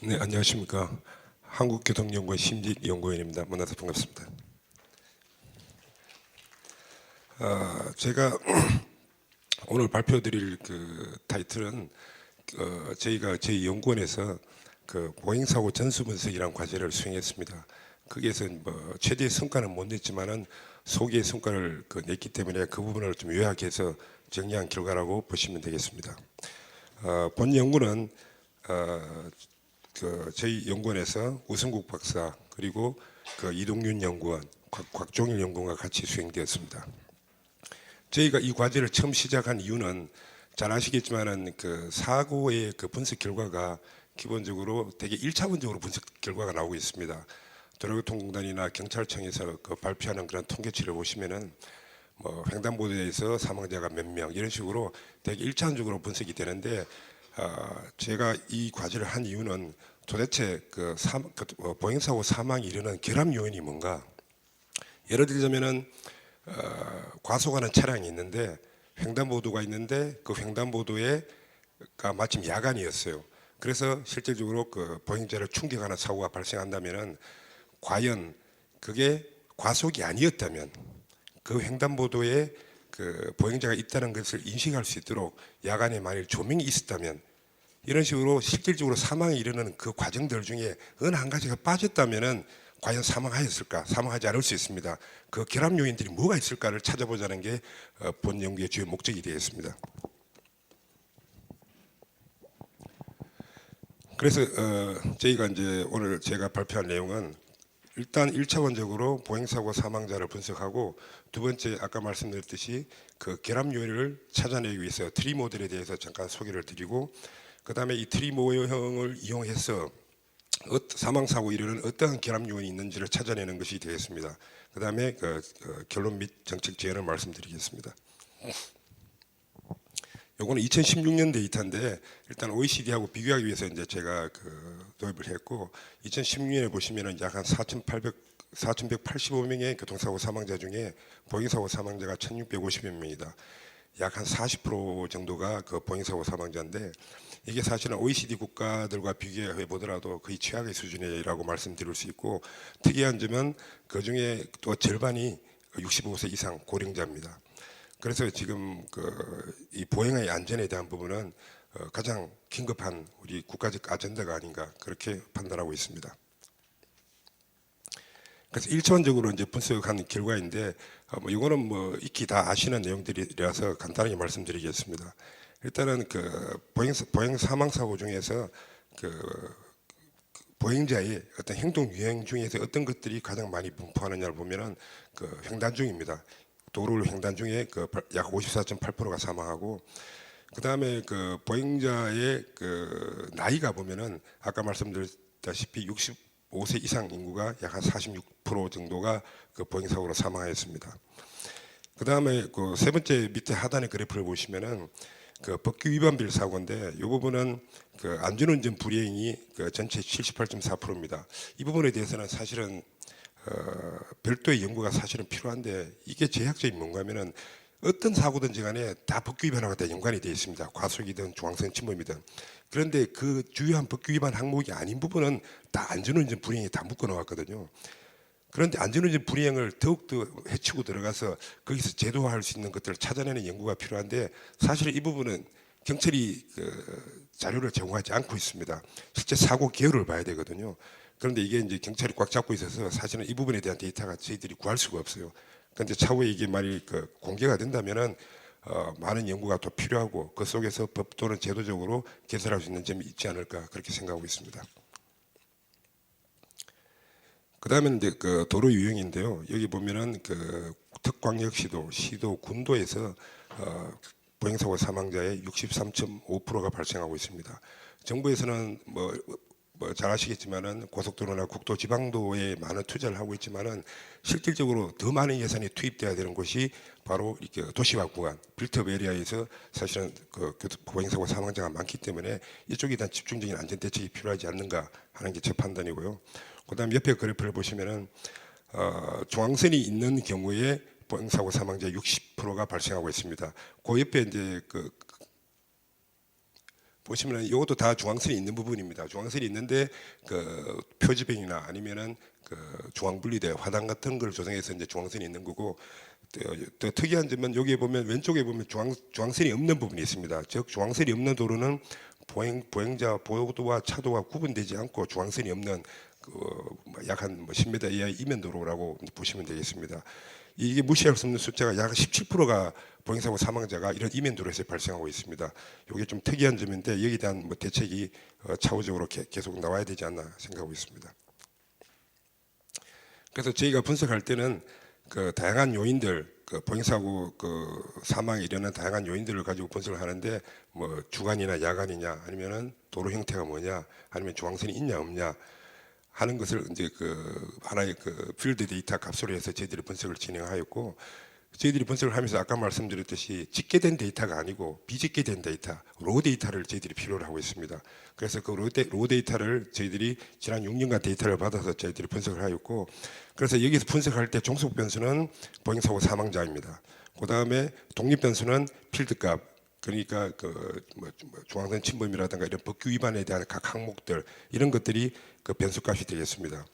네, 안녕하십니까. 한국교통연구원 심직연구원입니다. 만나서 반갑습니다. 제가 오늘 발표드릴 그 타이틀은 저희가 저희 연구원에서 그 보행 사고 전수 분석이라는 과제를 수행했습니다. 거기에서 뭐 최대의 성과는 못 냈지만은 소기의 성과를 냈기 때문에 그 부분을 좀 요약해서 정리한 결과라고 보시면 되겠습니다. 본 연구는 저희 연구원에서 우승국 박사 그리고 이동윤 연구원, 곽종일 연구원과 같이 수행되었습니다. 저희가 이 과제를 처음 시작한 이유는 잘 아시겠지만은 사고의 분석 결과가 기본적으로 되게 1차원적으로 분석 결과가 나오고 있습니다. 도로교통공단이나 경찰청에서 발표하는 그런 통계치를 보시면은 뭐 횡단보도에서 사망자가 몇 명 이런 식으로 되게 1차원적으로 분석이 되는데 제가 이 과제를 한 이유는 도대체 보행사고 사망이 이르는 결합 요인이 뭔가. 예를 들자면은 과속하는 차량이 있는데 횡단보도가 있는데 그 횡단보도가 마침 야간이었어요. 그래서 실질적으로 보행자를 충격하는 사고가 발생한다면은 과연 그게 과속이 아니었다면 그 횡단보도에 보행자가 있다는 것을 인식할 수 있도록 야간에 만일 조명이 있었다면 이런 식으로 실질적으로 사망에 이르는 그 과정들 중에 어느 한 가지가 빠졌다면은 과연 사망하였을까? 사망하지 않을 수 있습니다. 그 결합 요인들이 뭐가 있을까를 찾아보자는 게 본 연구의 주요 목적이 되겠습니다. 그래서 저희가 이제 오늘 제가 발표한 내용은 일단 1차원적으로 보행사고 사망자를 분석하고 두 번째 아까 말씀드렸듯이 그 결합 요인을 찾아내기 위해서 트리 모델에 대해서 잠깐 소개를 드리고 그 다음에 이 트리 모형을 이용해서 사망사고 이르는 어떠한 결합 요인이 있는지를 찾아내는 것이 되겠습니다. 그 다음에 결론 및 정책 제안을 말씀드리겠습니다. 요거는 2016년 데이터인데 일단 OECD하고 비교하기 위해서 이제 제가 도입을 했고 2016년에 보시면은 약 한 4,185명의 교통사고 사망자 중에 보행사고 사망자가 1,650여 명이다. 약 한 40% 정도가 보행사고 사망자인데 이게 사실은 OECD 국가들과 비교해 보더라도 거의 최악의 수준이라고 말씀드릴 수 있고 특이한 점은 그 중에 또 절반이 65세 이상 고령자입니다. 그래서 지금 이 보행의 안전에 대한 부분은 가장 긴급한 우리 국가적 아젠다가 아닌가 그렇게 판단하고 있습니다. 그래서 1차원적으로 이제 분석한 결과인데 이거는 뭐 익히 다 아시는 내용들이라서 간단하게 말씀드리겠습니다. 일단은 보행 사망 사고 중에서 보행자의 어떤 행동 유형 중에서 어떤 것들이 가장 많이 분포하느냐를 보면은 횡단 중입니다. 도로를 횡단 중에 약 54.8%가 사망하고 그 다음에 보행자의 나이가 보면은 아까 말씀드렸다시피 65세 이상 인구가 약 한 46% 정도가 보행사고로 사망하였습니다. 그 다음에 세 번째 밑에 하단의 그래프를 보시면은 법규 위반 비율 사고인데 이 부분은 안전운전 불이행이 전체 78.4%입니다. 이 부분에 대해서는 사실은 별도의 연구가 사실은 필요한데 이게 제약적인 뭔가면은 어떤 사고든지 간에 다 법규 위반하고 다 연관이 되어 있습니다. 과속이든 중앙선 침범이든. 그런데 그 주요한 법규 위반 항목이 아닌 부분은 다 안전운전 불이행에 다 묶어 놓았거든요. 그런데 안전운전 불이행을 더욱더 해치고 들어가서 거기서 제도화할 수 있는 것들을 찾아내는 연구가 필요한데 사실 이 부분은 경찰이 자료를 제공하지 않고 있습니다. 실제 사고 개요를 봐야 되거든요. 그런데 이게 이제 경찰이 꽉 잡고 있어서 사실은 이 부분에 대한 데이터가 저희들이 구할 수가 없어요. 그런데 차후에 이게 만일 공개가 된다면은 많은 연구가 더 필요하고 그 속에서 법 또는 제도적으로 개선할 수 있는 점이 있지 않을까 그렇게 생각하고 있습니다. 그 다음에 이제 도로 유형인데요. 여기 보면은 특광역시도, 시도, 군도에서 보행사고 사망자의 63.5%가 발생하고 있습니다. 정부에서는 잘 아시겠지만은 고속도로나 국도, 지방도에 많은 투자를 하고 있지만은 실질적으로 더 많은 예산이 투입돼야 되는 곳이 바로 이렇게 도시화 구간, 빌트업 에리아에서 사실은 보행사고 사망자가 많기 때문에 이쪽에 대한 집중적인 안전 대책이 필요하지 않는가 하는 게 제 판단이고요. 그다음 옆에 그래프를 보시면은 중앙선이 있는 경우에 보행사고 사망자 60%가 발생하고 있습니다. 그 옆에 이제 보시면은 이것도 다 중앙선이 있는 부분입니다. 중앙선이 있는데 그 표지병이나 아니면은 그 중앙분리대 화단 같은 걸 조성해서 이제 중앙선이 있는 거고, 또 특이한 점은 여기에 보면 왼쪽에 보면 중앙선이 없는 부분이 있습니다. 즉 중앙선이 없는 도로는 보행자 보도와 차도가 구분되지 않고 중앙선이 없는 약 한 10m 이하의 이면도로라고 보시면 되겠습니다. 이게 무시할 수 없는 숫자가 약 17%가 보행사고 사망자가 이런 이면도로에서 발생하고 있습니다. 이게 좀 특이한 점인데 여기에 대한 대책이 차후적으로 계속 나와야 되지 않나 생각하고 있습니다. 그래서 저희가 분석할 때는 그 다양한 요인들, 그 보행사고 그 사망에 이르는 다양한 요인들을 가지고 분석을 하는데, 뭐 주간이나 야간이냐, 아니면은 도로 형태가 뭐냐, 아니면 중앙선이 있냐 없냐 하는 것을 이제 그 하나의 그 필드 데이터 값으로 해서 저희들이 분석을 진행하였고, 저희들이 분석을 하면서 아까 말씀드렸듯이 집계된 데이터가 아니고 비집계된 데이터, 로 데이터를 저희들이 필요로 하고 있습니다. 그래서 그 로 데이터를 저희들이 지난 6년간 데이터를 받아서 저희들이 분석을 하였고, 그래서 여기서 분석할 때 종속 변수는 보행사고 사망자입니다. 그 다음에 독립 변수는 필드값, 그러니까 그 중앙선 침범이라든가 이런 법규 위반에 대한 각 항목들, 이런 것들이 그 변수값이 되겠습니다.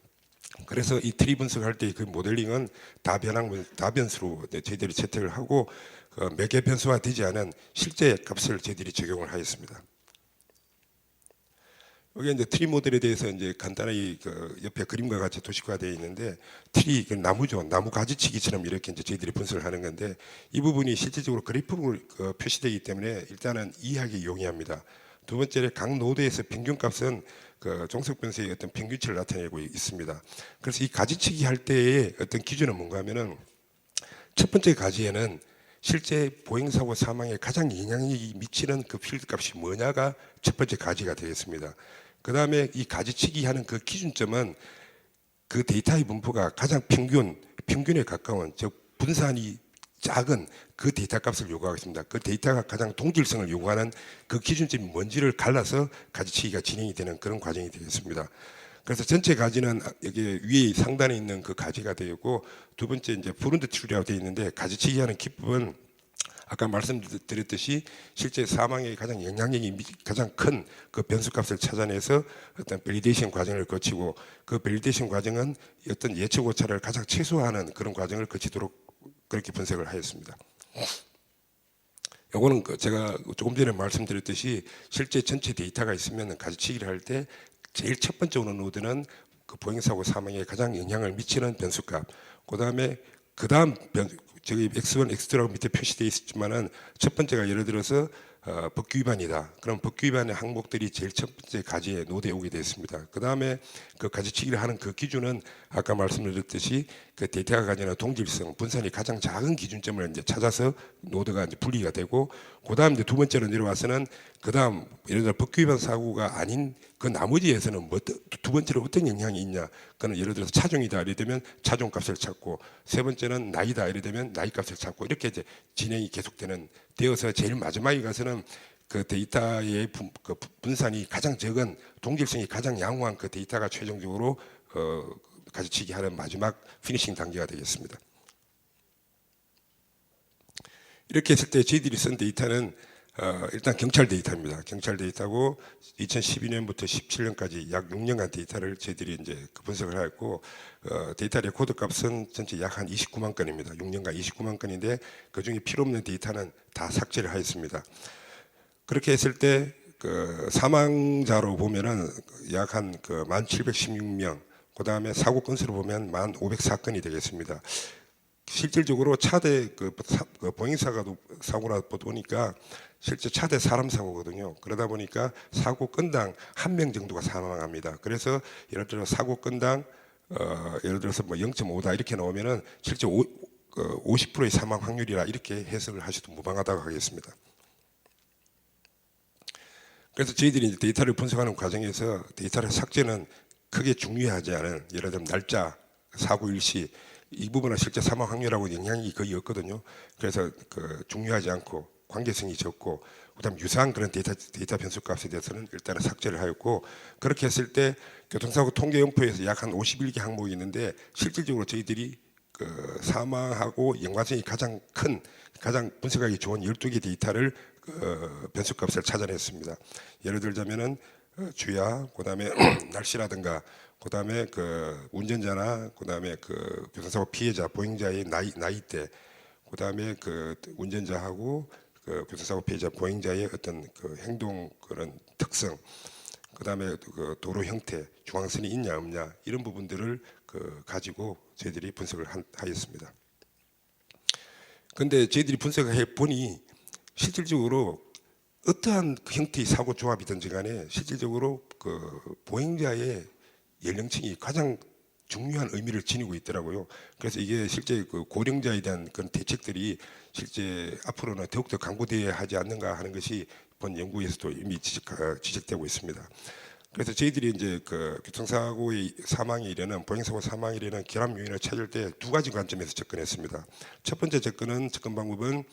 그래서 이 트리 분석할 때 그 모델링은 다변수로 저희들이 채택을 하고, 매개 변수화 되지 않은 실제 값을 저희들이 적용을 하였습니다. 여기 이제 트리 모델에 대해서 이제 간단히 그 옆에 그림과 같이 도식화되어 있는데, 트리 그 나무죠, 나무 가지치기처럼 이렇게 이제 저희들이 분석을 하는 건데, 이 부분이 실질적으로 그래프로 표시되기 때문에 일단은 이해하기 용이합니다. 두 번째로 각 노드에서 평균값은 그 종속 변수의 어떤 평균치를 나타내고 있습니다. 그래서 이 가지치기 할 때의 어떤 기준은 뭔가 하면은, 첫 번째 가지에는 실제 보행사고 사망에 가장 영향력이 미치는 그 필드 값이 뭐냐가 첫 번째 가지가 되겠습니다. 그 다음에 이 가지치기 하는 그 기준점은 그 데이터의 분포가 가장 평균에 가까운, 즉 분산이 작은 그 데이터 값을 요구하겠습니다. 그 데이터가 가장 동질성을 요구하는 그 기준점이 뭔지를 갈라서 가지치기가 진행이 되는 그런 과정이 되겠습니다. 그래서 전체 가지는 여기 위에 상단에 있는 그 가지가 되고, 두 번째 이제 브룬드 트리라고 되어 있는데, 가지치기 하는 기법은 아까 말씀드렸듯이 실제 사망에 가장 영향력이 가장 큰 그 변수값을 찾아내서 어떤 밸리데이션 과정을 거치고, 그 밸리데이션 과정은 어떤 예측 오차를 가장 최소화하는 그런 과정을 거치도록 그렇게 분석을 하였습니다. 요거는 제가 조금 전에 말씀드렸듯이 실제 전체 데이터가 있으면 가지치기를 할 때 제일 첫 번째 오는 노드는 그 보행사고 사망에 가장 영향을 미치는 변수값, 그다음에 저기 X1, X2라고 밑에 표시되어 있었지만은 첫 번째가 예를 들어서 법규 위반이다. 그럼 법규 위반의 항목들이 제일 첫 번째 가지에 노드에 오게 되어 있습니다. 그 다음에 그 가지치기를 하는 그 기준은 아까 말씀드렸듯이 그 데이터가 가지는 동질성, 분산이 가장 작은 기준점을 이제 찾아서 노드가 이제 분리가 되고, 그 다음 이제 두 번째로 내려와서는 그 다음 예를 들어 법규 위반 사고가 아닌 그 나머지에서는 두 번째로 어떤 영향이 있냐. 그는 예를 들어서 차종이다 이래 되면 차종 값을 찾고, 세 번째는 나이다 이래 되면 나이 값을 찾고, 이렇게 이제 진행이 계속되는 되어서 제일 마지막에 가서는 그 데이터의 분산이 가장 적은, 동질성이 가장 양호한 그 데이터가 최종적으로 가지치기 하는 마지막 피니싱 단계가 되겠습니다. 이렇게 했을 때 저희들이 쓴 데이터는 일단 경찰 데이터입니다. 경찰 데이터고 2012년부터 17년까지 약 6년간 데이터를 저희들이 이제 분석을 하였고, 데이터 레코드 값은 전체 약 한 29만 건입니다. 6년간 29만 건인데 그 중에 필요 없는 데이터는 다 삭제를 하였습니다. 그렇게 했을 때 그 사망자로 보면은 약 한 그 1,716명, 그 다음에 사고 건수로 보면 1,504건이 되겠습니다. 실질적으로 차대 그 보행사가 사고라 보니까 실제 차대 사람 사고거든요. 그러다 보니까 사고 건당 한 명 정도가 사망합니다. 그래서 예를 들어 사고 건당 예를 들어서 뭐 0.5다 이렇게 나오면은 실제 50%의 사망 확률이라 이렇게 해석을 하셔도 무방하다고 하겠습니다. 그래서 저희들이 이제 데이터를 분석하는 과정에서 데이터를 삭제는 크게 중요하지 않은, 예를 들면 날짜, 사고 일시, 이 부분은 실제 사망 확률하고 영향이 거의 없거든요. 그래서 중요하지 않고 관계성이 적고, 그다음 유사한 그런 데이터 변수 값에 대해서는 일단은 삭제를 하였고, 그렇게 했을 때 교통사고 통계 연포에서 약 한 51개 항목이 있는데 실질적으로 저희들이 사망하고 연관성이 가장 큰, 가장 분석하기 좋은 12개 데이터를 변수값을 찾아냈습니다. 예를 들자면은 주야, 그다음에 날씨라든가, 그다음에 운전자나, 그다음에 교통사고 피해자, 보행자의 나이대, 그다음에 운전자하고 교통사고 피해자, 보행자의 어떤 행동 그런 특성, 그다음에 도로 형태, 중앙선이 있냐 없냐 이런 부분들을 가지고 저희들이 분석을 하였습니다. 그런데 저희들이 분석해 보니 실질적으로 어떠한 형태의 사고 조합이든지 간에 실질적으로 보행자의 연령층이 가장 중요한 의미를 지니고 있더라고요. 그래서 이게 실제 고령자에 대한 그런 대책들이 실제 앞으로는 더욱더 강구되어야 하지 않는가 하는 것이 본 연구에서도 이미 지적되고 있습니다. 그래서 저희들이 이제 교통사고의 사망에 이르는 보행사고 사망에 이르는 결합 요인을 찾을 때 두 가지 관점에서 접근했습니다. 첫 번째 접근 방법은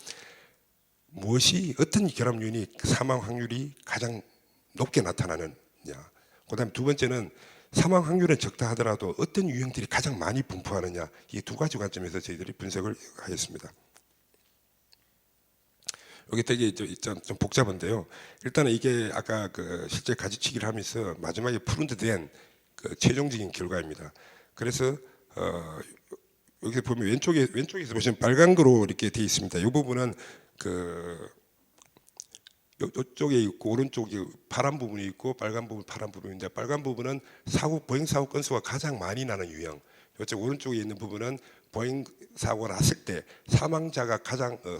무엇이 어떤 결합 요인이 사망 확률이 가장 높게 나타나느냐. 그다음 두 번째는 사망 확률은 적다 하더라도 어떤 유형들이 가장 많이 분포하느냐. 이 두 가지 관점에서 저희들이 분석을 하였습니다. 여기 되게 좀 복잡한데요. 일단은 이게 아까 실제 가지치기를 하면서 마지막에 프린트된 최종적인 결과입니다. 그래서 여기 보면 왼쪽에서 보시면 빨간 거로 이렇게 되어 있습니다. 이 부분은 이쪽에 있고 오른쪽에 파란 부분이 있고 빨간 부분 파란 부분인데, 빨간 부분은 보행 사고 건수가 가장 많이 나는 유형, 이쪽 오른쪽에 있는 부분은 보행 사고가 났을 때 사망자가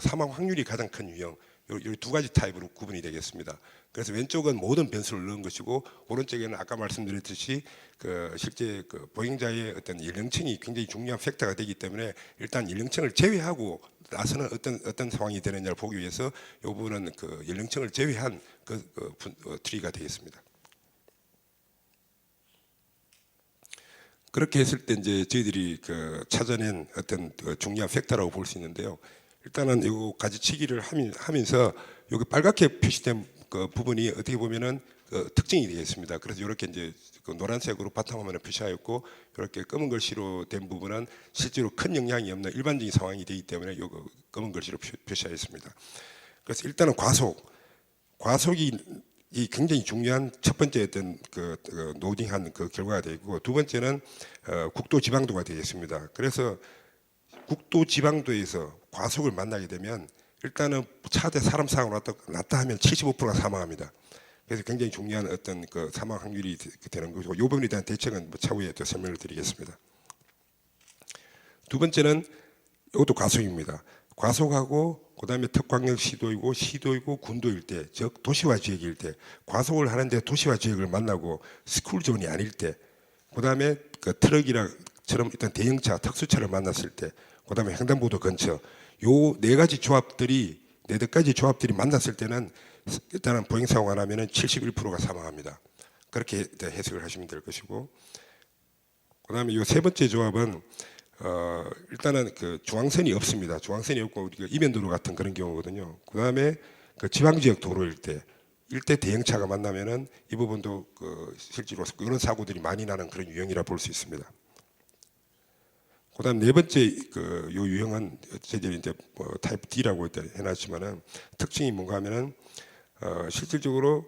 사망 확률이 가장 큰 유형, 이 두 가지 타입으로 구분이 되겠습니다. 그래서 왼쪽은 모든 변수를 넣은 것이고, 오른쪽에는 아까 말씀드렸듯이 실제 보행자의 어떤 연령층이 굉장히 중요한 팩터가 되기 때문에 일단 연령층을 제외하고 나서는 어떤 상황이 되느냐를 보기 위해서 이 부분은 연령층을 제외한 트리가 되겠습니다. 그렇게 했을 때 이제 저희들이 찾아낸 어떤 중요한 팩터라고 볼 수 있는데요. 일단은 이 가지치기를 하면서 여기 빨갛게 표시된 부분이 어떻게 보면은 특징이 되겠습니다. 그래서 이렇게 이제 노란색으로 바탕화면을 표시하였고, 이렇게 검은 글씨로 된 부분은 실제로 큰 영향이 없는 일반적인 상황이 되기 때문에 이 검은 글씨로 표시하였습니다. 그래서 일단은 과속이 굉장히 중요한 첫 번째 어떤 노딩한 결과가 되고, 두 번째는 국도 지방도가 되겠습니다. 그래서 국도 지방도에서 과속을 만나게 되면 일단은 차대 사람 사고가 났다 하면 75%가 사망합니다. 그래서 굉장히 중요한 어떤 사망 확률이 되는 것이고, 이 부분에 대한 대책은 차후에 또 설명을 드리겠습니다. 두 번째는 이것도 과속입니다. 과속하고 그다음에 특광역 시도이고 군도일 때, 즉 도시화 지역일 때, 과속을 하는데 도시화 지역을 만나고 스쿨존이 아닐 때, 그다음에 트럭이랑처럼 일단 대형차, 특수차를 만났을 때, 그다음에 횡단보도 근처, 요 네 가지 조합들이 만났을 때는 일단은 보행사고가 나면은 71%가 사망합니다. 그렇게 해석을 하시면 될 것이고, 그다음에 이 세 번째 조합은 일단은 중앙선이 없습니다. 중앙선이 없고 우리가 이면도로 같은 그런 경우거든요. 그다음에 지방지역 도로일 때, 일대 대형차가 만나면은 이 부분도 실제로 그런 사고들이 많이 나는 그런 유형이라 볼 수 있습니다. 그다음 네 번째 요 유형은 저희들이 이제 타입 D라고 해놨지만은 특징이 뭔가 하면은 실질적으로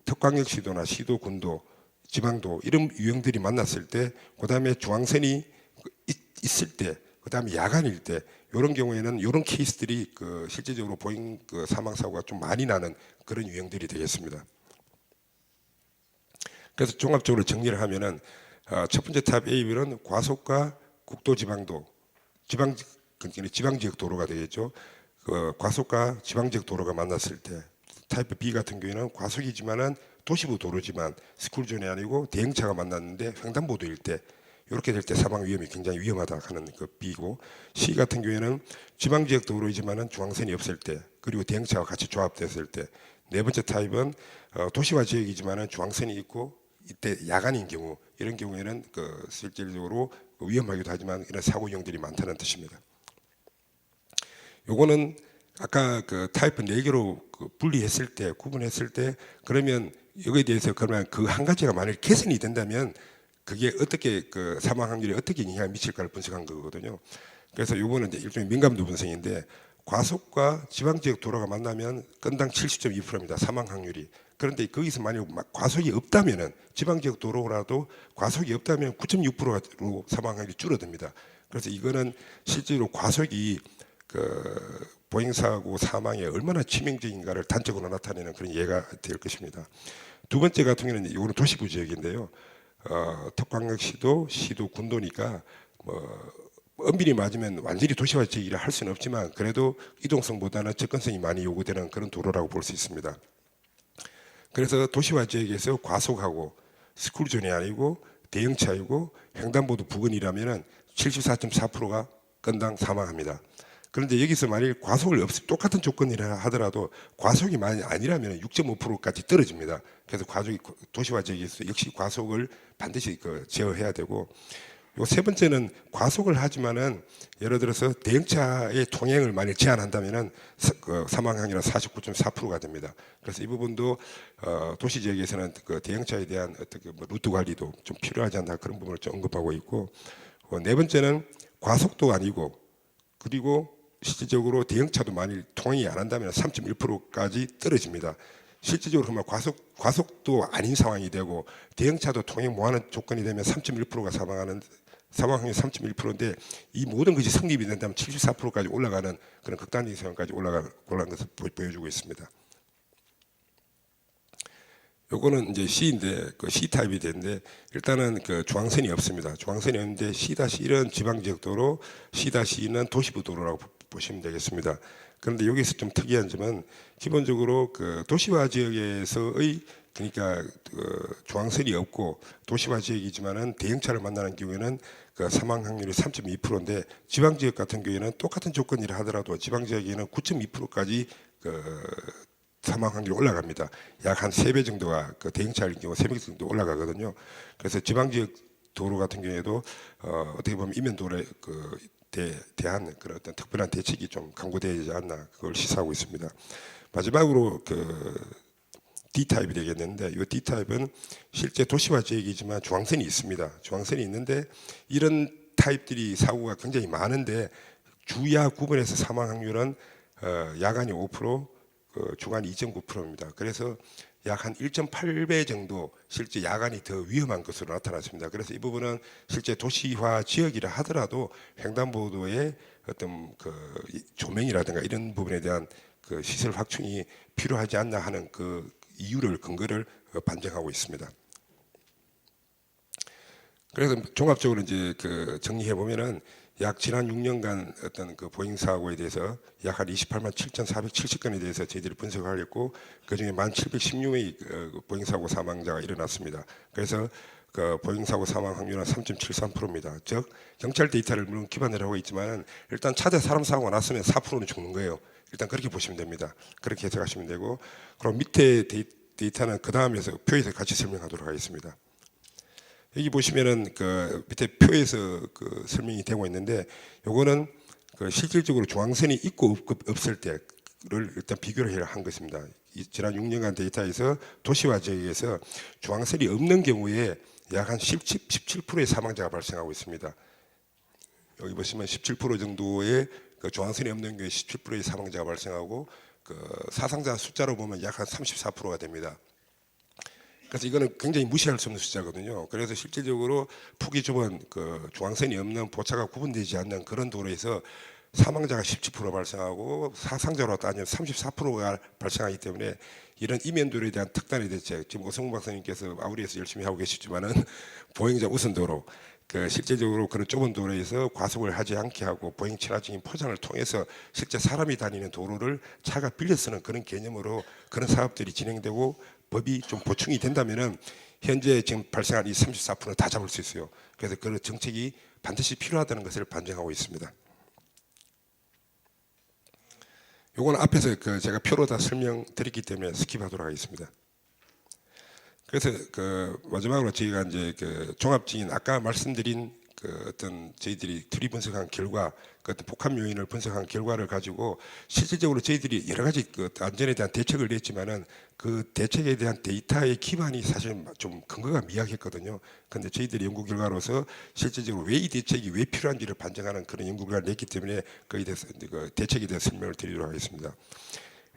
특광역 시도나 시도, 군도, 지방도 이런 유형들이 만났을 때, 그다음에 중앙선이 있을 때, 그다음에 야간일 때, 이런 경우에는 이런 케이스들이 실제적으로 보행 사망 사고가 좀 많이 나는 그런 유형들이 되겠습니다. 그래서 종합적으로 정리를 하면은 첫 번째 타입 A는 과속과 국도 지방도, 지방지역 도로가 되겠죠. 과속과 지방지역 도로가 만났을 때, 타입 B 같은 경우에는 과속이지만은 도시부 도로지만 스쿨존이 아니고 대형차가 만났는데 횡단보도일 때, 이렇게 될 때 사망 위험이 굉장히 위험하다 하는 B고, C 같은 경우에는 지방지역 도로이지만은 중앙선이 없을 때, 그리고 대형차와 같이 조합됐을 때, 네 번째 타입은 도시화 지역이지만은 중앙선이 있고 이때 야간인 경우, 이런 경우에는 실질적으로 위험하기도 하지만 이런 사고 유형들이 많다는 뜻입니다. 요거는 아까 타입 4개로 분리했을 때, 구분했을 때, 그러면 여기에 대해서 그러면 한 가지가 만일 개선이 된다면 그게 어떻게 그 사망 확률에 어떻게 영향을 미칠까를 분석한 거거든요. 그래서 요거는 이제 일종의 민감도 분석인데 과속과 지방 지역 도로가 만나면 건당 70.2%입니다. 사망 확률이. 그런데 거기서 만약 과속이 없다면은 지방 지역 도로라도 과속이 없다면 9.6%로 사망 확률이 줄어듭니다. 그래서 이거는 실제로 과속이 그 보행 사고 사망에 얼마나 치명적인가를 단적으로 나타내는 그런 예가 될 것입니다. 두 번째 같은 경우는 이거는 도시부 지역인데요. 특광역시도, 시도, 군도니까 뭐 엄밀히 맞으면 완전히 도시화 지역이라 할 수는 없지만 그래도 이동성보다는 접근성이 많이 요구되는 그런 도로라고 볼 수 있습니다. 그래서 도시화 지역에서 과속하고 스쿨존이 아니고 대형차이고 횡단보도 부근이라면은 74.4%가 건당 사망합니다. 그런데 여기서 만일 과속을 똑같은 조건이라 하더라도 과속이 많이 아니라면 6.5%까지 떨어집니다. 그래서 과속이 도시화 지역에서 역시 과속을 반드시 제어해야 되고, 요 세 번째는 과속을 하지만은 예를 들어서 대형차의 통행을 만약 제한한다면은 사망 확률은 49.4%가 됩니다. 그래서 이 부분도 도시 지역에서는 그 대형차에 대한 어떤 뭐 루트 관리도 좀 필요하지 않나 그런 부분을 좀 언급하고 있고, 네 번째는 과속도 아니고 그리고 실질적으로 대형차도 만일 통행이 안 한다면 3.1%까지 떨어집니다. 실질적으로 그러면 과속도 아닌 상황이 되고 대형차도 통행 못하는 조건이 되면 3.1%가 사망 확률이 3.1%인데 이 모든 것이 성립이 된다면 74%까지 올라가는 그런 극단적인 상황까지 올라간 것을 보여주고 있습니다. 요거는 이제 C인데 그 C 타입이 되는데 일단은 그 중앙선이 없습니다. 중앙선이 없는데 C-1은 지방지역도로, C-2는 도시부 도로라고 보시면 되겠습니다. 그런데 여기서 좀 특이한 점은 기본적으로 그 도시화 지역에서의 그러니까 그 중앙선이 없고 도시화 지역이지만은 대형차를 만나는 경우에는 그 사망 확률이 3.2%인데 지방 지역 같은 경우에는 똑같은 조건이라 하더라도 지방 지역에는 9.2%까지 그 사망 확률이 올라갑니다. 약 한 3배 정도가 그 대형차일 경우 3배 정도 올라가거든요. 그래서 지방 지역 도로 같은 경우에도 어떻게 보면 이면도로에 대한 그런 어떤 특별한 대책이 좀 강구되지 않나 그걸 시사하고 있습니다. 마지막으로 그 D 타입이 되겠는데 이 D 타입은 실제 도시화 지역이지만 중앙선이 있습니다. 중앙선이 있는데 이런 타입들이 사고가 굉장히 많은데 주야 구분에서 사망 확률은 야간이 5%, 주간 2.9%입니다. 그래서 약 한 1.8배 정도 실제 야간이 더 위험한 것으로 나타났습니다. 그래서 이 부분은 실제 도시화 지역이라 하더라도 횡단보도의 어떤 그 조명이라든가 이런 부분에 대한 그 시설 확충이 필요하지 않나 하는 그 이유를 근거를 반증하고 있습니다. 그래서 종합적으로 이제 그 정리해 보면은 약 지난 6년간 어떤 그 보행 사고에 대해서 약 한 28만 7,470건에 대해서 저희들이 분석을 했고 그 중에 1,716명의 보행 사고 사망자가 일어났습니다. 그래서 그 보행 사고 사망 확률은 3.73%입니다. 즉 경찰 데이터를 물론 기반으로 하고 있지만은 일단 차대 사람 사고가 났으면 4%는 죽는 거예요. 일단 그렇게 보시면 됩니다. 그렇게 해석하시면 되고, 그럼 밑에 데이터는 그 다음에서 표에서 같이 설명하도록 하겠습니다. 여기 보시면은 그 밑에 표에서 그 설명이 되고 있는데, 요거는 그 실질적으로 중앙선이 있고 없을 때를 일단 비교를 한 것입니다. 지난 6년간 데이터에서 도시화 지역에서 중앙선이 없는 경우에 약 한 17%의 사망자가 발생하고 있습니다. 여기 보시면 17% 정도의 그 중앙선이 없는 경우에 17%의 사망자가 발생하고 그 사상자 숫자로 보면 약 한 34%가 됩니다. 그래서 이거는 굉장히 무시할 수 없는 숫자거든요. 그래서 실질적으로 폭이 좁은 그 중앙선이 없는 보차가 구분되지 않는 그런 도로에서 사망자가 17% 발생하고 사상자로 따지면 34%가 발생하기 때문에 이런 이면도로에 대한 특단의 대책, 지금 오성문 박사님께서 아우리에서 열심히 하고 계시지만은 보행자 우선 도로, 그 실제적으로 그런 좁은 도로에서 과속을 하지 않게 하고 보행 친화적인 포장을 통해서 실제 사람이 다니는 도로를 차가 빌려 쓰는 그런 개념으로 그런 사업들이 진행되고 법이 좀 보충이 된다면은 현재 지금 발생한 이 34%는 다 잡을 수 있어요. 그래서 그런 정책이 반드시 필요하다는 것을 반증하고 있습니다. 요건 앞에서 그 제가 표로 다 설명드렸기 때문에 스킵하도록 하겠습니다. 그래서 그 마지막으로 저희가 이제 그 종합적인 아까 말씀드린 그 어떤 저희들이 트리 분석한 결과, 그 어떤 복합 요인을 분석한 결과를 가지고 실질적으로 저희들이 여러 가지 그 안전에 대한 대책을 냈지만은 그 대책에 대한 데이터의 기반이 사실 좀 근거가 미약했거든요. 그런데 저희들이 연구 결과로서 실질적으로 왜 이 대책이 왜 필요한지를 반증하는 그런 연구 결과를 냈기 때문에 거기에 대해서 그 대책에 대해서 설명을 드리도록 하겠습니다.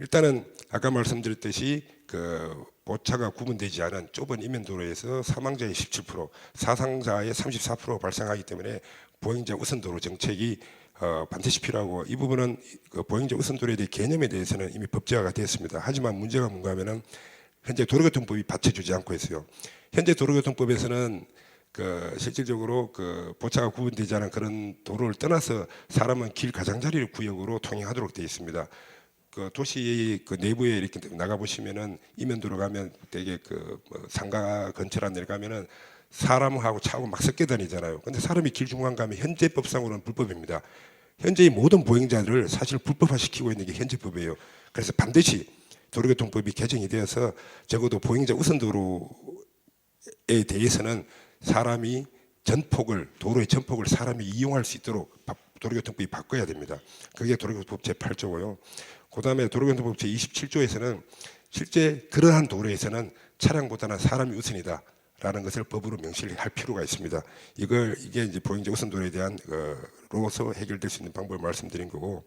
일단은 아까 말씀드렸듯이 그 보차가 구분되지 않은 좁은 이면도로에서 사망자의 17%, 사상자의 34% 발생하기 때문에 보행자 우선도로 정책이 반드시 필요하고, 이 부분은 그 보행자 우선도로에 대한 개념에 대해서는 이미 법제화가 되었습니다. 하지만 문제가 뭔가 하면은 현재 도로교통법이 받쳐주지 않고 있어요. 현재 도로교통법에서는 그 실질적으로 그 보차가 구분되지 않은 그런 도로를 떠나서 사람은 길 가장자리 구역으로 통행하도록 되어 있습니다. 그 도시 그 내부에 이렇게 나가 보시면은 이면도로 가면 되게 그 상가 근처라 내려가면은 사람하고 차하고 막 섞여 다니잖아요. 근데 사람이 길 중간 가면 현재 법상으로는 불법입니다. 현재의 모든 보행자를 사실 불법화시키고 있는 게 현재 법이에요. 그래서 반드시 도로교통법이 개정이 되어서 적어도 보행자 우선도로에 대해서는 사람이 전폭을, 도로의 전폭을 사람이 이용할 수 있도록 도로교통법이 바꿔야 됩니다. 그게 도로교통법 제8조고요. 그 다음에 도로교통법 제27조에서는 실제 그러한 도로에서는 차량보다는 사람이 우선이다 라는 것을 법으로 명시를 할 필요가 있습니다. 이게 이제 보행자 우선 도로에 대한 로서 해결될 수 있는 방법을 말씀드린 거고,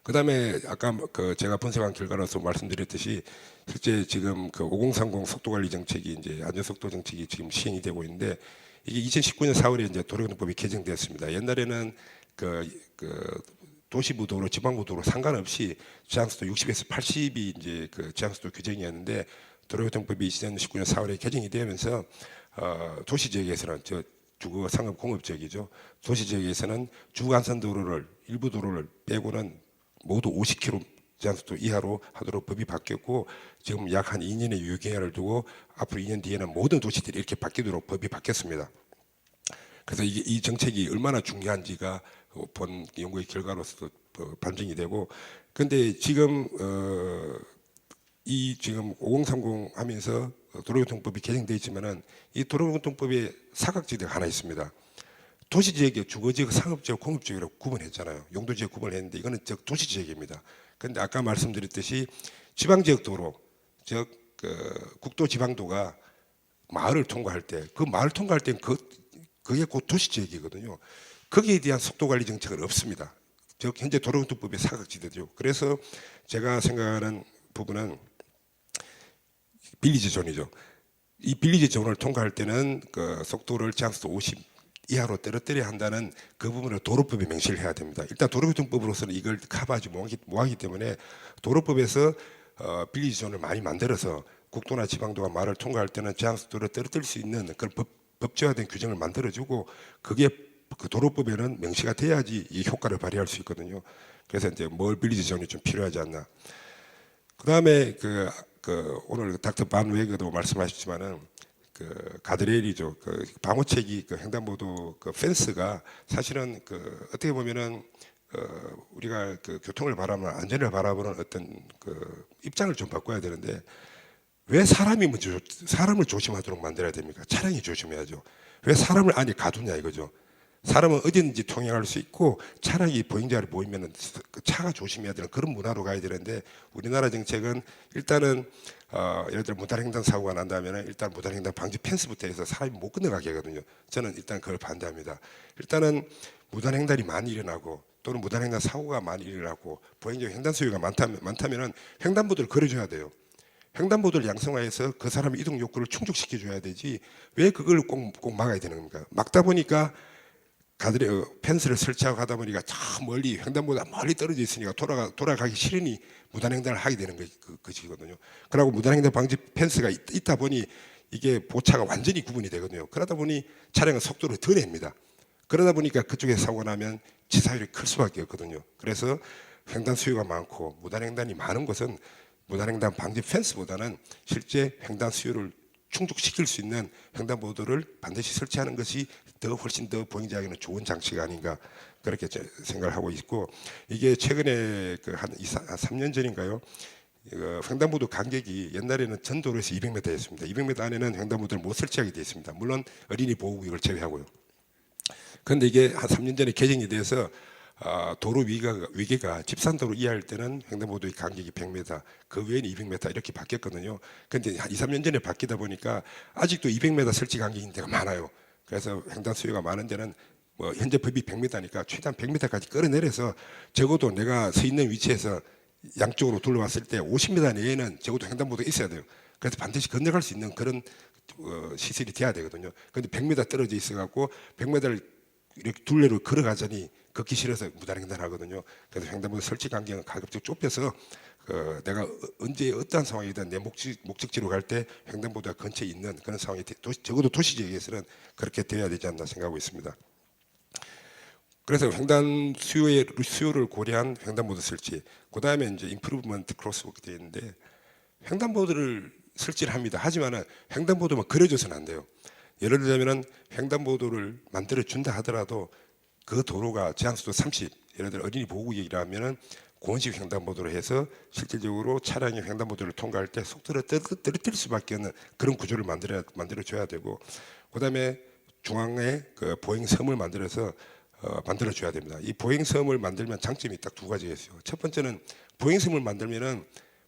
그 다음에 아까 그 제가 분석한 결과로서 말씀드렸듯이 실제 지금 그 5030 속도관리 정책이 이제 안전속도 정책이 지금 시행이 되고 있는데, 이게 2019년 4월에 이제 도로교통법이 개정되었습니다. 옛날에는 그 도시부 도로, 지방부 도로 상관없이 제한속도 60에서 80이 이제 그 제한속도 규정이었는데, 도로교통법이 2019년 4월에 개정이 되면서 도시 지역에서는 주거 상업 공업 지역이죠. 도시 지역에서는 주간선 도로를, 일부 도로를 빼고는 모두 50km 제한속도 이하로 하도록 법이 바뀌었고, 지금 약 한 2년의 유효 기한을 두고 앞으로 2년 뒤에는 모든 도시들이 이렇게 바뀌도록 법이 바뀌었습니다. 그래서 이 정책이 얼마나 중요한지가 본 연구의 결과로서도 반증이 되고, 근데 지금 지금 5030 하면서 도로교통법이 개정되어 있지만은 이 도로교통법에 사각지대가 하나 있습니다. 도시지역의 주거지역, 상업지역, 공업지역이라고 구분했잖아요. 용도지역 구분을 했는데 이거는 도시지역입니다. 그런데 아까 말씀드렸듯이 지방지역 도로, 즉 국도지방도가 마을을 통과할 때, 그 마을 통과할 때는 그게 곧 도시지역이거든요. 거기에 대한 속도관리 정책은 없습니다. 즉 현재 도로교통법의 사각지대죠. 그래서 제가 생각하는 부분은 빌리지 존이죠. 이 빌리지 존을 통과할 때는 그 속도를 제한속도 50 이하로 떨어뜨려야 한다는 그 부분을 도로법에 명시를 해야 됩니다. 일단 도로교통법으로서는 이걸 커버하지 못하기 때문에 도로법에서 빌리지 존을 많이 만들어서 국도나 지방도가 말을 통과할 때는 제한속도를 떨어뜨릴 수 있는 그런 법제화된 규정을 만들어주고, 그게 그 도로법에는 명시가 돼야지 이 효과를 발휘할 수 있거든요. 그래서 이제 뭘 빌리지 존이 좀 필요하지 않나. 그 다음에 오늘 닥터 반 웨거도 말씀하셨지만은 그 가드레일이죠. 그 방호책이 그 횡단보도 그 펜스가 사실은 그 어떻게 보면은 우리가 그 교통을 바라보는, 안전을 바라보는 어떤 그 입장을 좀 바꿔야 되는데, 왜 사람이 먼저 사람을 조심하도록 만들어야 됩니까? 차량이 조심해야죠. 왜 사람을 안에 가두냐 이거죠. 사람은 어디든지 통행할 수 있고 차량이 보행자를 보이면 차가 조심해야 되는 그런 문화로 가야 되는데, 우리나라 정책은 일단은 예를 들어 무단횡단 사고가 난다면 일단 무단횡단 방지 펜스부터 해서 사람이 못 건너가게 하거든요. 저는 일단 그걸 반대합니다. 일단은 무단횡단이 많이 일어나고 또는 무단횡단 사고가 많이 일어나고 보행자 횡단 소유가 많다면은 횡단보도를 걸어줘야 돼요. 횡단보도를 양성화해서 그 사람의 이동 욕구를 충족시켜줘야 되지, 왜 그걸 꼭 막아야 되는 겁니까? 막다 보니까 펜스를 설치하고 하다 보니까 저 멀리 횡단보도가 멀리 떨어져 있으니까 돌아가기 싫으니 무단횡단을 하게 되는 것이거든요. 그러고 무단횡단 방지 펜스가 있다 보니 이게 보차가 완전히 구분이 되거든요. 그러다 보니 차량은 속도를 더 냅니다. 그러다 보니까 그쪽에 사고 나면 치사율이 클 수밖에 없거든요. 그래서 횡단 수요가 많고 무단횡단이 많은 곳은 무단횡단 방지 펜스보다는 실제 횡단 수요를 충족시킬 수 있는 횡단보도를 반드시 설치하는 것이 훨씬 더 보행자에게는 좋은 장치가 아닌가, 그렇게 생각을 하고 있고, 이게 최근에 한 3년 전인가요? 횡단보도 간격이 옛날에는 전 도로에서 200m였습니다. 200m 안에는 횡단보도를 못 설치하게 되어 있습니다. 물론 어린이 보호구역을 제외하고요. 그런데 이게 한 3년 전에 개정이 돼서 도로 위계가 집산도로 이하일 때는 횡단보도의 간격이 100m, 그 외에는 200m 이렇게 바뀌었거든요. 그런데 한 2, 3년 전에 바뀌다 보니까 아직도 200m 설치 간격인 데가 많아요. 그래서 횡단 수요가 많은 데는 뭐 현재 법이 100m니까 최대한 100m까지 끌어내려서 적어도 내가 서 있는 위치에서 양쪽으로 둘러봤을 때 50m 내에는 적어도 횡단보도가 있어야 돼요. 그래서 반드시 건너갈 수 있는 그런 시설이 돼야 되거든요. 그런데 100m 떨어져 있어갖고 100m를 이렇게 둘레로 걸어가자니 걷기 싫어서 무단횡단하거든요. 그래서 횡단보도 설치 간격은 가급적 좁혀서 내가 언제 어떠한 상황이든 내 목적지로 갈 때 횡단보도가 근처에 있는 그런 상황이 적어도 도시 지역에서는 그렇게 되어야 되지 않나 생각하고 있습니다. 그래서 횡단 수요를 고려한 횡단보도 설치, 그 다음에 이제 임프루브먼트 크로스워크 되어 있는데 횡단보도를 설치를 합니다. 하지만은 횡단보도만 그려줘서는 안 돼요. 예를 들자면은 횡단보도를 만들어 준다 하더라도 그 도로가 제한속도 30, 예를 들어 어린이 보호구역이라면은 고원식 횡단보도로 해서 실질적으로 차량이 횡단보도를 통과할 때 속도를 떨어뜨릴 수밖에 없는 그런 구조를 만들어 줘야 되고, 그다음에 중앙에 그 보행섬을 만들어서 만들어 줘야 됩니다. 이 보행섬을 만들면 장점이 딱 두 가지가 있어요. 첫 번째는 보행섬을 만들면은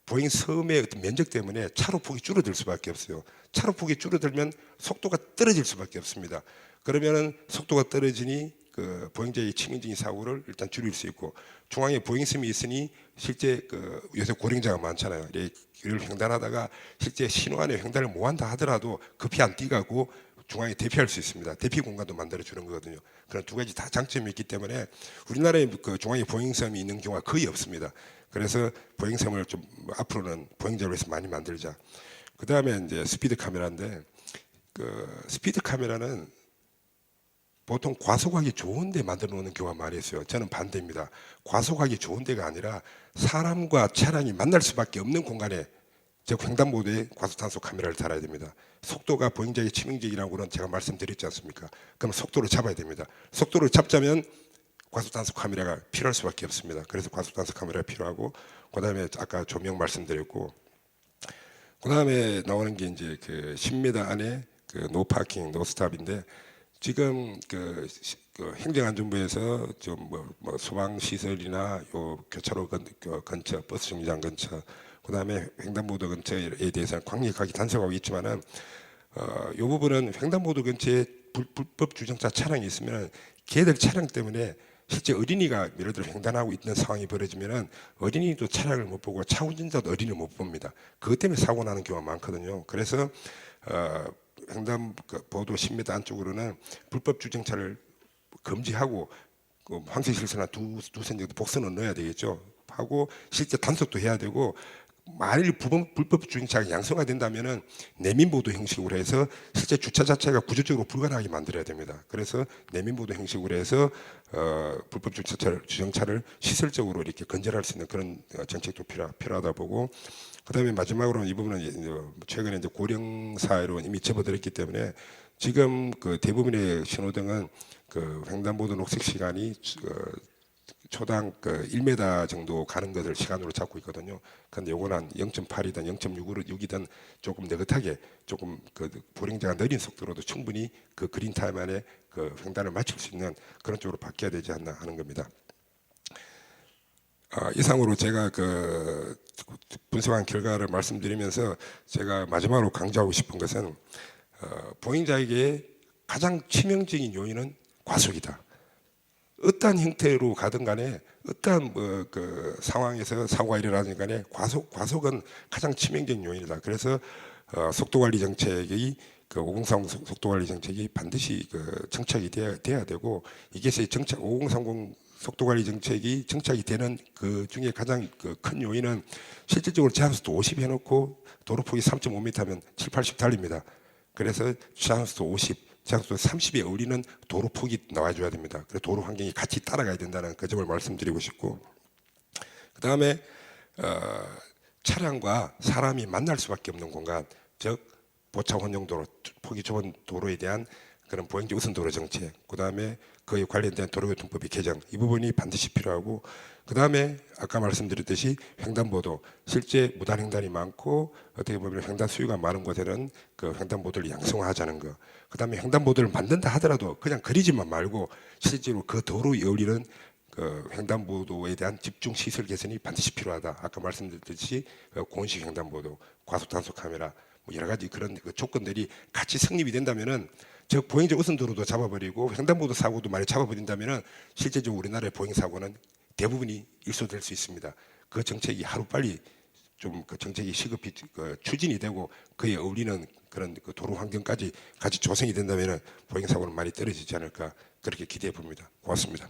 보행섬의 어떤 면적 때문에 차로 폭이 줄어들 수밖에 없어요. 차로 폭이 줄어들면 속도가 떨어질 수밖에 없습니다. 그러면은 속도가 떨어지니 그 보행자의 치명적인 사고를 일단 줄일 수 있고, 중앙에 보행섬이 있으니 실제 그 요새 고령자가 많잖아요. 길을 횡단하다가 실제 신호 안에 횡단을 못 한다 하더라도 급히 안 뛰가고 중앙에 대피할 수 있습니다. 대피 공간도 만들어 주는 거거든요. 그런 두 가지 다 장점이 있기 때문에 우리나라에 그 중앙에 보행섬이 있는 경우가 거의 없습니다. 그래서 보행섬을 좀 앞으로는 보행자를 위해서 많이 만들자. 그 다음에 이제 스피드 카메라인데, 그 스피드 카메라는 보통 과속하기 좋은데 만들어 놓는 경우가 많이 있어요. 저는 반대입니다. 과속하기 좋은 데가 아니라 사람과 차량이 만날 수밖에 없는 공간에, 즉 횡단보도에 과속단속 카메라를 달아야 됩니다. 속도가 보행자의 치명적이라고는 제가 말씀드렸지 않습니까? 그럼 속도를 잡아야 됩니다. 속도를 잡자면 과속단속 카메라가 필요할 수밖에 없습니다. 그래서 과속단속 카메라가 필요하고, 그 다음에 아까 조명 말씀드렸고, 그 다음에 나오는 게 이제 그 10m 안에 그 노 파킹, 노 스탑인데, 지금 그 행정안전부에서 좀 뭐 소방 시설이나 요 교차로 근처, 버스 정류장 근처, 그 다음에 횡단보도 근처에 대해서는 강력하게 단속하고 있지만은 이 부분은 횡단보도 근처에 불법 주정차 차량이 있으면 걔들 차량 때문에 실제 어린이가 예를 들어 횡단하고 있는 상황이 벌어지면은 어린이도 차량을 못 보고 차 운전자도 어린이를 못 봅니다. 그것 때문에 사고 나는 경우가 많거든요. 그래서 횡단보도 10m 안쪽으로는 불법 주정차를 금지하고 황색 실선한 두선 정도 복선을 넣어야 되겠죠. 하고 실제 단속도 해야 되고, 만일 불법 주행차가 양성화된다면은 내민보도 형식으로 해서 실제 주차 자체가 구조적으로 불가능하게 만들어야 됩니다. 그래서 내민보도 형식으로 해서 불법 주행차를 시설적으로 이렇게 건절할 수 있는 그런 정책도 필요하다 보고, 그다음에 마지막으로 이 부분은 최근에 이제 고령 사회로 이미 접어들었기 때문에 지금 그 대부분의 신호등은 그 횡단보도 녹색 시간이 초당 그 1m 정도 가는 것을 시간으로 잡고 있거든요. 근데 요건 한 0.8이든 0.6이든 조금 느긋하게 조금 그 보행자가 느린 속도로도 충분히 그 그린 타임 안에 그 횡단을 마칠 수 있는 그런 쪽으로 바뀌어야 되지 않나 하는 겁니다. 이상으로 제가 그 분석한 결과를 말씀드리면서 제가 마지막으로 강조하고 싶은 것은 보행자에게 가장 치명적인 요인은 과속이다. 어떠한 형태로 가든 간에 어떠한 그 상황에서 사고가 일어나든 간에 과속은 가장 치명적인 요인이다. 그래서 속도관리 정책의 그 503 속도관리 정책이 반드시 그 정착이 돼야 되고, 이게 5030 속도관리 정책이 정착이 되는 그 중에 가장 그 큰 요인은 실질적으로 제한속도 50 해놓고 도로폭이 3.5m면 7, 80 달립니다. 그래서 제한속도 50, 제한속도 30에 어울리는 도로폭이 나와줘야 됩니다. 그래서 도로 환경이 같이 따라가야 된다는 그 점을 말씀드리고 싶고, 그 다음에 차량과 사람이 만날 수밖에 없는 공간, 즉 보차 혼용도로, 폭이 좁은 도로에 대한 그런 보행자 우선 도로 정책, 그다음에 그에 관련된 도로교통법의 개정, 이 부분이 반드시 필요하고, 그다음에 아까 말씀드렸듯이 횡단보도, 실제 무단횡단이 많고 어떻게 보면 횡단 수요가 많은 곳에는 그 횡단보도를 양성화하자는 거, 그다음에 횡단보도를 만든다 하더라도 그냥 그리지만 말고 실제로 그 도로에 어울리는 그 횡단보도에 대한 집중 시설 개선이 반드시 필요하다. 아까 말씀드렸듯이 공식 횡단보도, 과속 단속 카메라, 뭐 여러 가지 그런 그 조건들이 같이 성립이 된다면은, 즉 보행자 우선 도로도 잡아버리고 횡단보도 사고도 많이 잡아버린다면은 실제적으로 우리나라의 보행 사고는 대부분이 일소될 수 있습니다. 그 정책이 하루 빨리 좀 그 정책이 시급히 그 추진이 되고 그에 어울리는 그런 그 도로 환경까지 같이 조성이 된다면은 보행 사고는 많이 떨어지지 않을까, 그렇게 기대해 봅니다. 고맙습니다.